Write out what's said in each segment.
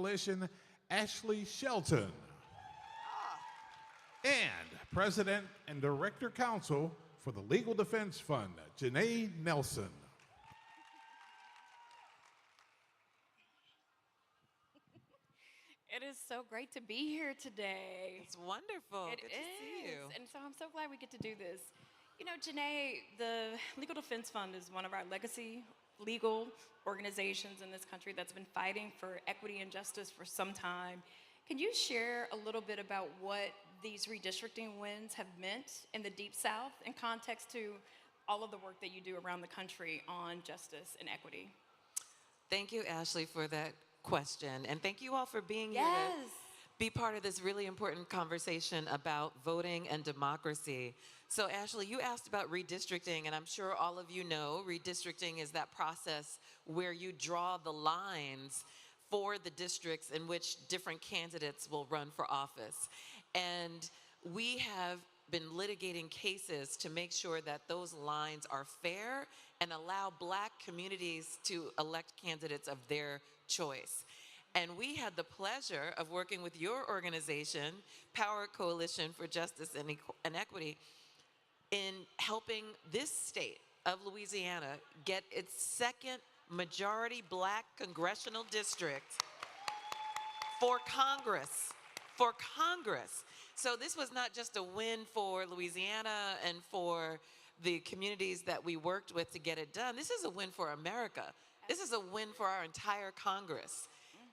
Coalition, Ashley Shelton. And President and Director-Counsel for the Legal Defense Fund, Janai Nelson. It is so great to be here today. It's wonderful. It Good to see you. And so I'm so glad we get to do this. You know, Janai, the Legal Defense Fund is one of our legacy legal organizations in this country that's been fighting for equity and justice for some time. Can you share a little bit about what these redistricting wins have meant in the Deep South in context to all of the work that you do around the country on justice and equity? Thank you, Ashley, for that question. And thank you all for being here Yes. to be part of this really important conversation about voting and democracy. So, Ashley, you asked about redistricting, and I'm sure all of you know redistricting is that process where you draw the lines for the districts in which different candidates will run for office. And we have been litigating cases to make sure that those lines are fair and allow Black communities to elect candidates of their choice. And we had the pleasure of working with your organization, Power Coalition for Justice and Equity, in helping this state of Louisiana get its second majority Black congressional district for Congress. For Congress. So this was not just a win for Louisiana and for the communities that we worked with to get it done. This is a win for America. This is a win for our entire Congress.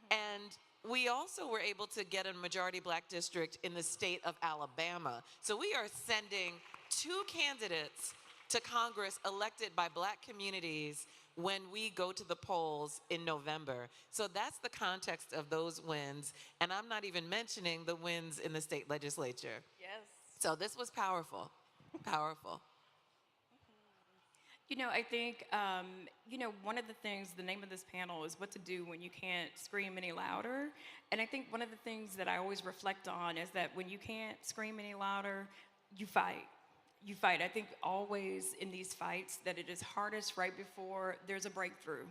And we also were able to get a majority Black district in the state of Alabama. So we are sending 2 candidates to Congress elected by Black communities when we go to the polls in November. So that's the context of those wins. And I'm not even mentioning the wins in the state legislature. Yes. So this was powerful, powerful. You know, I think, one of the things, the name of this panel is what to do when you can't scream any louder. And I think one of the things that I always reflect on is that when you can't scream any louder, you fight. You fight. I think always in these fights that it is hardest right before there's a breakthrough.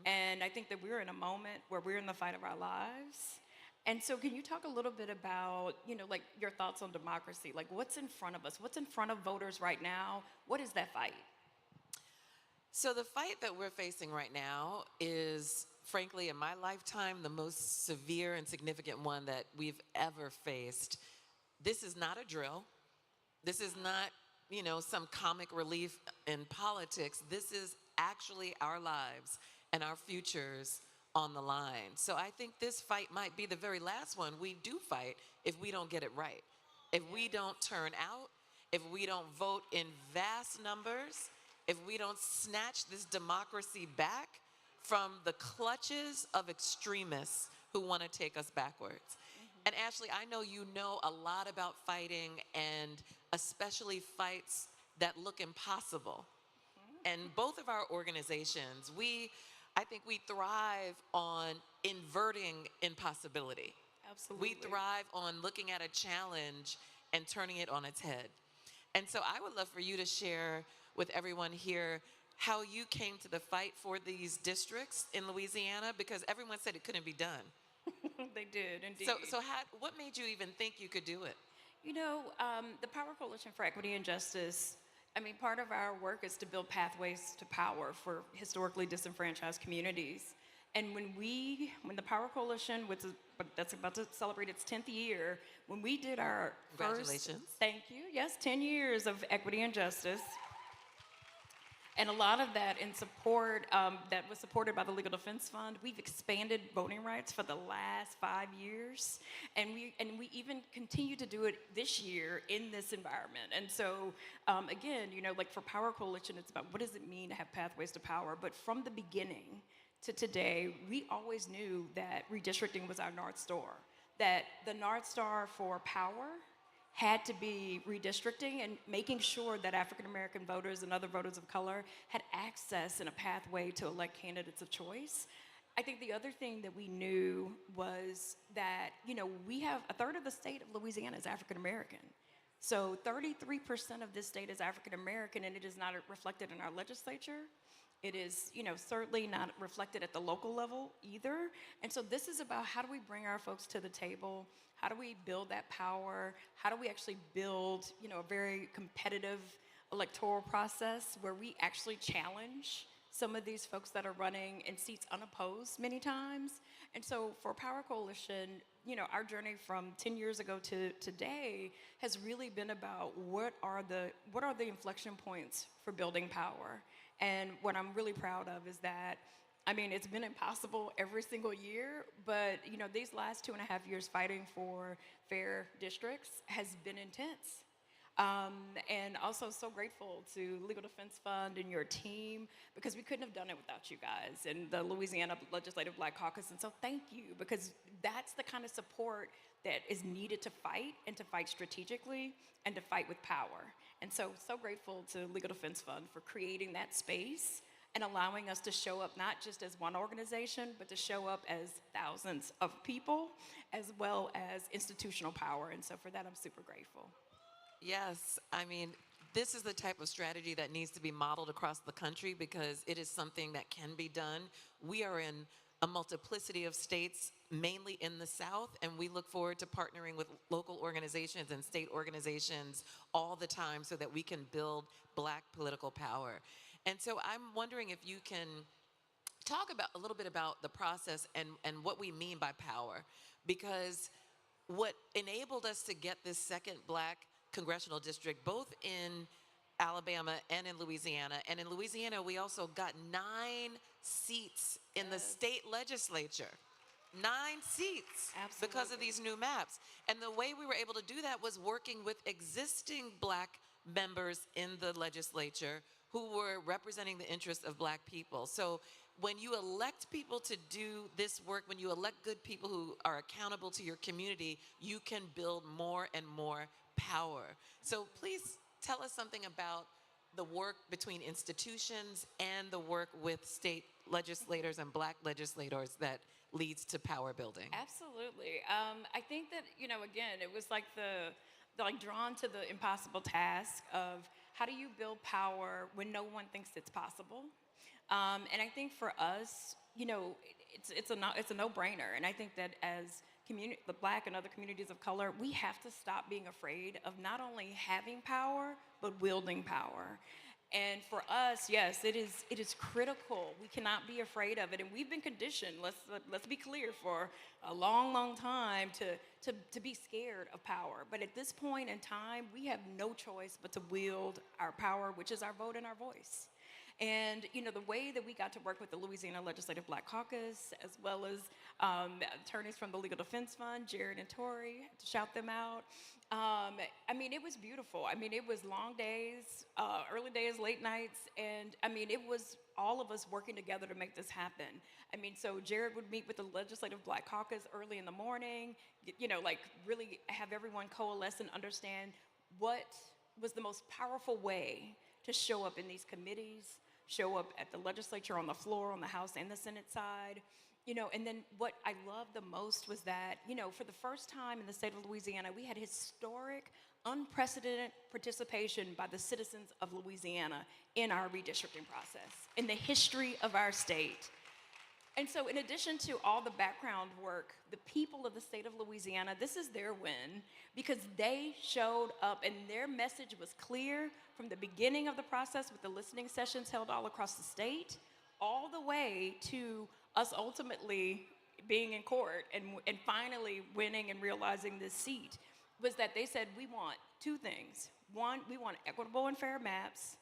And I think that we're in a moment where we're in the fight of our lives. And so can you talk a little bit about, like your thoughts on democracy? Like what's in front of us? What's in front of voters right now? What is that fight? So the fight that we're facing right now is, frankly, in my lifetime, the most severe and significant one that we've ever faced. This is not a drill. This is not, some comic relief in politics. This is actually our lives and our futures on the line. So I think this fight might be the very last one we do fight if we don't get it right. If we don't turn out, if we don't vote in vast numbers, if we don't snatch this democracy back from the clutches of extremists who want to take us backwards. And Ashley, I know you know a lot about fighting, and especially fights that look impossible. And both of our organizations, I think we thrive on inverting impossibility. Absolutely. We thrive on looking at a challenge and turning it on its head. And so I would love for you to share with everyone here how you came to the fight for these districts in Louisiana, because everyone said it couldn't be done. They did, indeed. So what made you even think you could do it? The Power Coalition for Equity and Justice, part of our work is to build pathways to power for historically disenfranchised communities. And when the Power Coalition, that's about to celebrate its 10th year, when we did our Congratulations. Thank you, yes, 10 years of equity and justice. And a lot of that in support, that was supported by the Legal Defense Fund. We've expanded voting rights for the last 5 years. And we even continue to do it this year in this environment. And so, again, like for Power Coalition, it's about what does it mean to have pathways to power? But from the beginning to today, we always knew that redistricting was our North Star. That the North Star for power had to be redistricting and making sure that African-American voters and other voters of color had access and a pathway to elect candidates of choice. I think the other thing that we knew was that, we have a third of the state of Louisiana is African-American. So 33% of this state is African-American, and it is not reflected in our legislature. It is, certainly not reflected at the local level either. And so this is about how do we bring our folks to the table? How do we build that power? How do we actually build, a very competitive electoral process where we actually challenge some of these folks that are running in seats unopposed many times? And so for Power Coalition, our journey from 10 years ago to today has really been about what are the inflection points for building power. And what I'm really proud of is that, it's been impossible every single year, but these last 2.5 years fighting for fair districts has been intense. And also so grateful to Legal Defense Fund and your team, because we couldn't have done it without you guys and the Louisiana Legislative Black Caucus. And so thank you, because that's the kind of support that is needed to fight, and to fight strategically, and to fight with power. And so grateful to Legal Defense Fund for creating that space and allowing us to show up not just as one organization, but to show up as thousands of people, as well as institutional power. And so for that, I'm super grateful. Yes, this is the type of strategy that needs to be modeled across the country, because it is something that can be done. We are in a multiplicity of states, mainly in the South, and we look forward to partnering with local organizations and state organizations all the time so that we can build Black political power. And so I'm wondering if you can talk about a little bit about the process and what we mean by power, because what enabled us to get this second Black congressional district, both in Alabama and in Louisiana. And in Louisiana, we also got 9 seats in the state legislature. 9 seats. Absolutely. Because of these new maps. And the way we were able to do that was working with existing Black members in the legislature who were representing the interests of Black people. So when you elect people to do this work, when you elect good people who are accountable to your community, you can build more and more power. So please tell us something about the work between institutions and the work with state legislators and Black legislators that leads to power building. Absolutely. I think that, again, it was like drawn to the impossible task of how do you build power when no one thinks it's possible? And I think for us, it's a no-brainer. And I think that as the Black and other communities of color, we have to stop being afraid of not only having power, but wielding power. And for us, yes, it is critical. We cannot be afraid of it. And we've been conditioned, let's be clear, for a long, long time to be scared of power. But at this point in time, we have no choice but to wield our power, which is our vote and our voice. And, the way that we got to work with the Louisiana Legislative Black Caucus, as well as attorneys from the Legal Defense Fund, Jared and Tori, to shout them out. It was beautiful. It was long days, early days, late nights, and it was all of us working together to make this happen. So Jared would meet with the Legislative Black Caucus early in the morning, really have everyone coalesce and understand what was the most powerful way to show up in these committees, show up at the legislature on the floor, on the House and the Senate side. And then what I loved the most was that, for the first time in the state of Louisiana, we had historic, unprecedented participation by the citizens of Louisiana in our redistricting process, in the history of our state. And so in addition to all the background work, the people of the state of Louisiana, this is their win, because they showed up and their message was clear from the beginning of the process with the listening sessions held all across the state, all the way to us ultimately being in court and finally winning and realizing this seat, was that they said, we want 2 things. One, we want equitable and fair maps.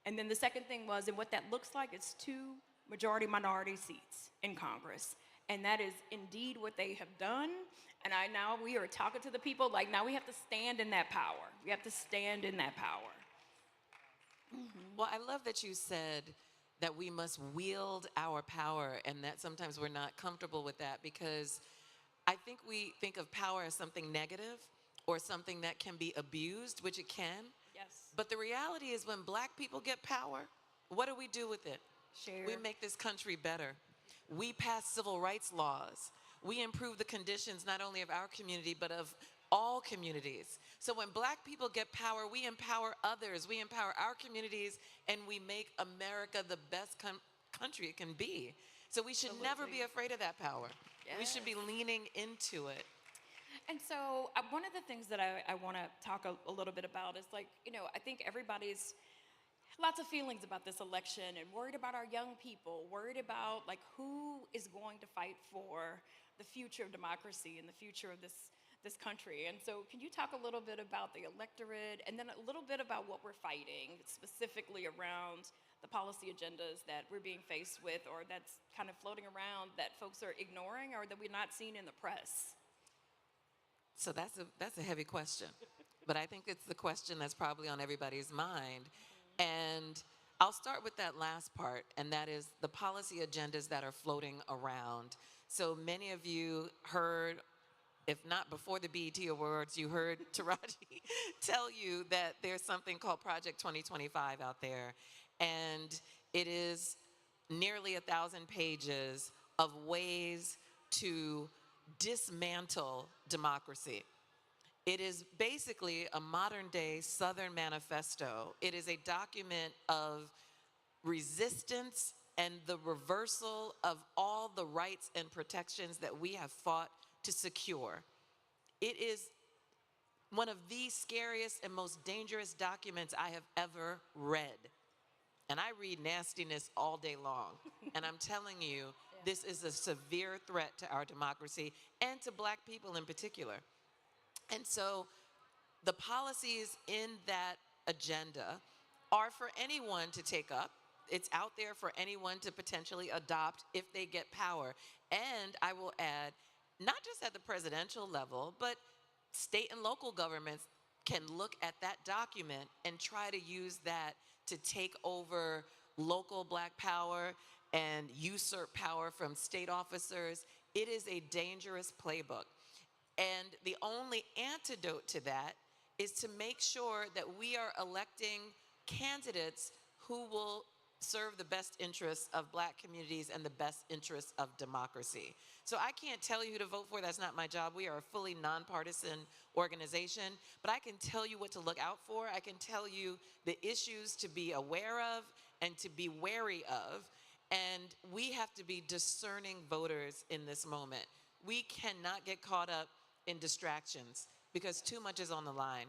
And then the second thing was, and what that looks like is 2 majority-minority seats in Congress. And that is indeed what they have done. And now we are talking to the people, now we have to stand in that power. We have to stand in that power. Mm-hmm. Well, I love that you said that we must wield our power, and that sometimes we're not comfortable with that, because I think we think of power as something negative or something that can be abused, which it can. Yes. But the reality is, when Black people get power, what do we do with it? Share. We make this country better. We pass civil rights laws. We improve the conditions not only of our community, but of all communities. So when Black people get power, we empower others, we empower our communities, and we make America the best country it can be. So we should never be afraid of that power. We should be leaning into it. And so one of the things that I want to talk a little bit about is, like, I think everybody's lots of feelings about this election and worried about our young people, worried about like who is going to fight for the future of democracy and the future of this country. And so can you talk a little bit about the electorate and then a little bit about what we're fighting, specifically around the policy agendas that we're being faced with, or that's kind of floating around that folks are ignoring or that we're not seeing in the press? So that's a heavy question, but I think it's the question that's probably on everybody's mind. And I'll start with that last part, and that is the policy agendas that are floating around. So many of you heard, if not before the BET Awards, you heard Taraji tell you that there's something called Project 2025 out there. And it is nearly 1,000 pages of ways to dismantle democracy. It is basically a modern-day Southern manifesto. It is a document of resistance and the reversal of all the rights and protections that we have fought to secure. It is one of the scariest and most dangerous documents I have ever read. And I read nastiness all day long. And I'm telling you, this is a severe threat to our democracy and to Black people in particular. And so the policies in that agenda are for anyone to take up. It's out there for anyone to potentially adopt if they get power. And I will add, not just at the presidential level, but state and local governments can look at that document and try to use that to take over local Black power and usurp power from state officers. It is a dangerous playbook. And the only antidote to that is to make sure that we are electing candidates who will serve the best interests of Black communities and the best interests of democracy. So I can't tell you who to vote for. That's not my job. We are a fully nonpartisan organization, but I can tell you what to look out for. I can tell you the issues to be aware of and to be wary of. And we have to be discerning voters in this moment. We cannot get caught up in distractions because too much is on the line.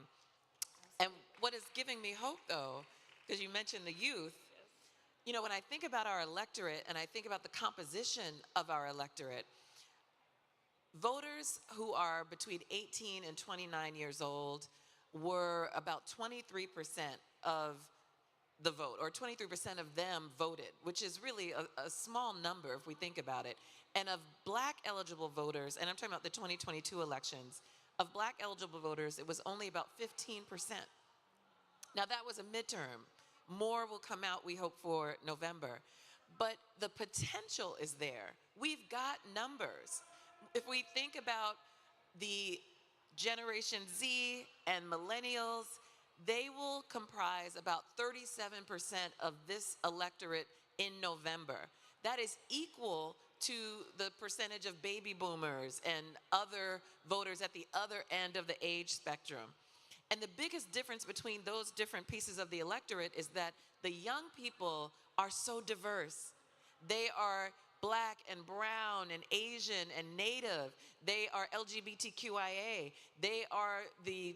And what is giving me hope, though, because you mentioned the youth, when I think about our electorate and I think about the composition of our electorate, voters who are between 18 and 29 years old were about 23% of the vote, or 23% of them voted, which is really a small number if we think about it. And of Black eligible voters, and I'm talking about the 2022 elections, of Black eligible voters, it was only about 15%. Now that was a midterm. More will come out, we hope, for November. But the potential is there. We've got numbers. If we think about the Generation Z and millennials, they will comprise about 37% of this electorate in November. That is equal to the percentage of baby boomers and other voters at the other end of the age spectrum. And the biggest difference between those different pieces of the electorate is that the young people are so diverse. They are Black and brown and Asian and Native. They are LGBTQIA. They are the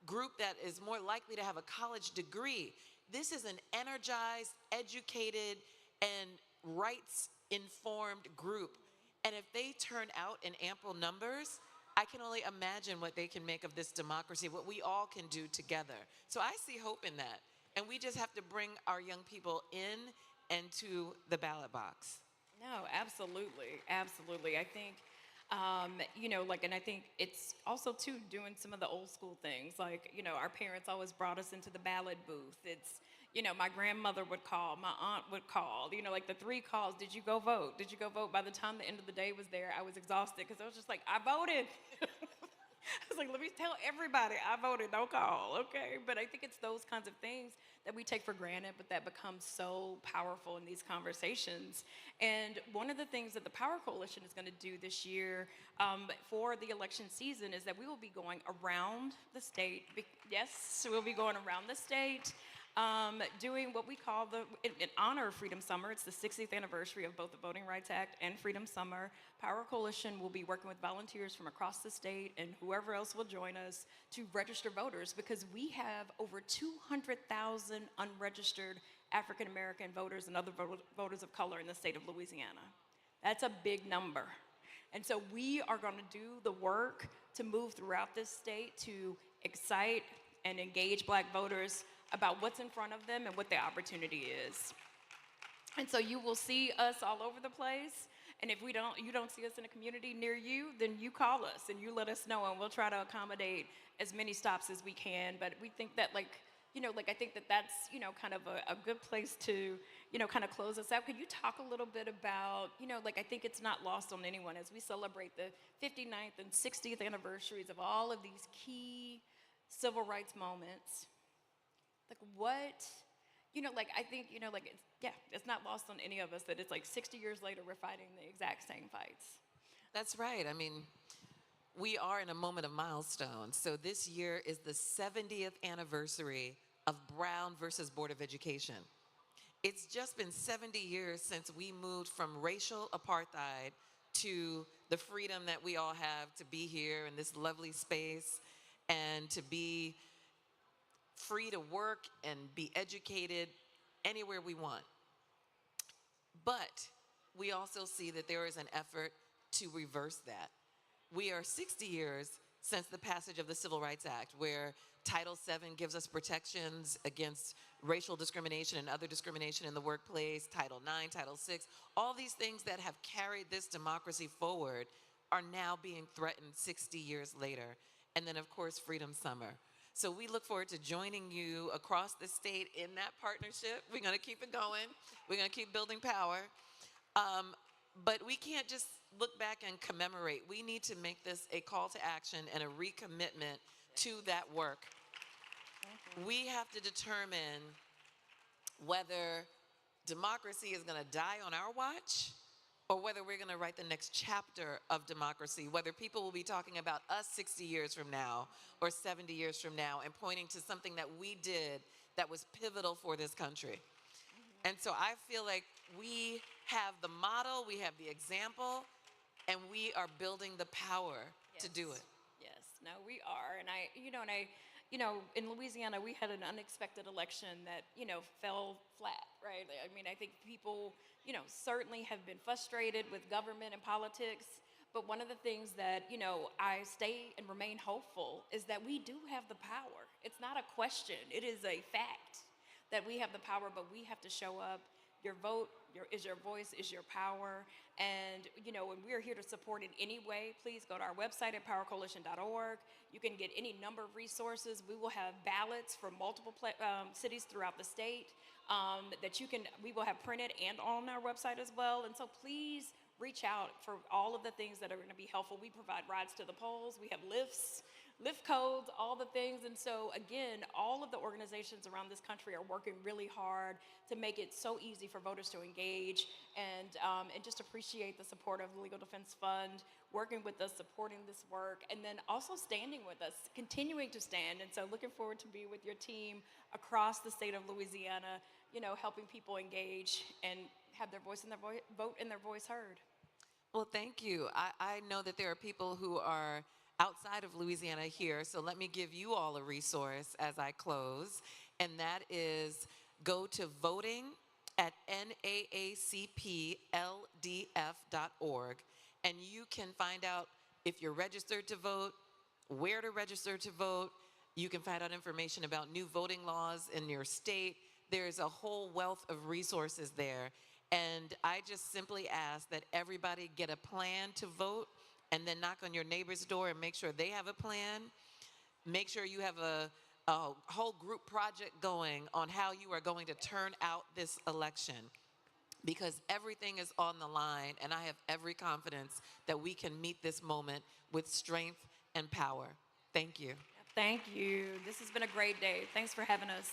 group that is more likely to have a college degree. This is an energized, educated, and rights-informed group. And if they turn out in ample numbers, I can only imagine what they can make of this democracy, what we all can do together. So I see hope in that. And we just have to bring our young people in and to the ballot box. No, absolutely, absolutely. I think, and I think it's also too doing some of the old school things. Like, our parents always brought us into the ballot booth. It's, my grandmother would call, my aunt would call, like the 3 calls. Did you go vote? Did you go vote? By the time the end of the day was there, I was exhausted because I was just like, I voted. was like, let me tell everybody I voted, no call, okay? But I think it's those kinds of things that we take for granted, but that become so powerful in these conversations. And one of the things that the Power Coalition is going to do this year for the election season is that we will be going around the state. Yes, we'll be going around the state. Doing what we call in honor of Freedom Summer. It's the 60th anniversary of both the Voting Rights Act and Freedom Summer. Power Coalition will be working with volunteers from across the state and whoever else will join us to register voters, because we have over 200,000 unregistered African American voters and other voters of color in the state of Louisiana. That's a big number. And so we are going to do the work to move throughout this state to excite and engage Black voters about what's in front of them and what the opportunity is. And so you will see us all over the place. And if you don't see us in a community near you, then you call us and you let us know, and we'll try to accommodate as many stops as we can. But we think that, I think that that's, kind of a good place to, kind of close us out. Could you talk a little bit about, I think it's not lost on anyone as we celebrate the 59th and 60th anniversaries of all of these key civil rights moments. I think, it's not lost on any of us that it's 60 years later, we're fighting the exact same fights. That's right. I mean, we are in a moment of milestone. So this year is the 70th anniversary of Brown versus Board of Education. It's just been 70 years since we moved from racial apartheid to the freedom that we all have to be here in this lovely space and to be free to work and be educated anywhere we want. But we also see that there is an effort to reverse that. We are 60 years since the passage of the Civil Rights Act, where Title VII gives us protections against racial discrimination and other discrimination in the workplace, Title IX, Title VI, all these things that have carried this democracy forward are now being threatened 60 years later. And then, of course, Freedom Summer. So we look forward to joining you across the state in that partnership. We're going to keep it going. We're going to keep building power. But we can't just look back and commemorate. We need to make this a call to action and a recommitment to that work. We have to determine whether democracy is going to die on our watch or whether we're going to write the next chapter of democracy, whether people will be talking about us 60 years from now or 70 years from now and pointing to something that we did that was pivotal for this country. And so I feel like we have the model, we have the example, and we are building the power to do it. Yes, no, we are. And in Louisiana, we had an unexpected election that, fell flat, right? I mean, I think people, certainly have been frustrated with government and politics. But one of the things that, I stay and remain hopeful is that we do have the power. It's not a question. It is a fact that we have the power, but we have to show up. Your vote is your voice, is your power. And, and we're here to support in any way. Please go to our website at powercoalition.org. You can get any number of resources. We will have ballots from multiple cities throughout the state we will have printed and on our website as well. And so please reach out for all of the things that are going to be helpful. We provide rides to the polls. We have lift codes, all the things. And so again, all of the organizations around this country are working really hard to make it so easy for voters to engage and just appreciate the support of the Legal Defense Fund, working with us, supporting this work, and then also standing with us, continuing to stand. And so looking forward to be with your team across the state of Louisiana, helping people engage and have their voice and their vote and their voice heard. Well, thank you. I know that there are people who are outside of Louisiana here, so let me give you all a resource as I close, and that is go to voting at NAACPLDF.org, and you can find out if you're registered to vote, where to register to vote. You can find out information about new voting laws in your state. There's a whole wealth of resources there. And I just simply ask that everybody get a plan to vote and then knock on your neighbor's door and make sure they have a plan. Make sure you have a whole group project going on how you are going to turn out this election, because everything is on the line, and I have every confidence that we can meet this moment with strength and power. Thank you. Thank you. This has been a great day. Thanks for having us.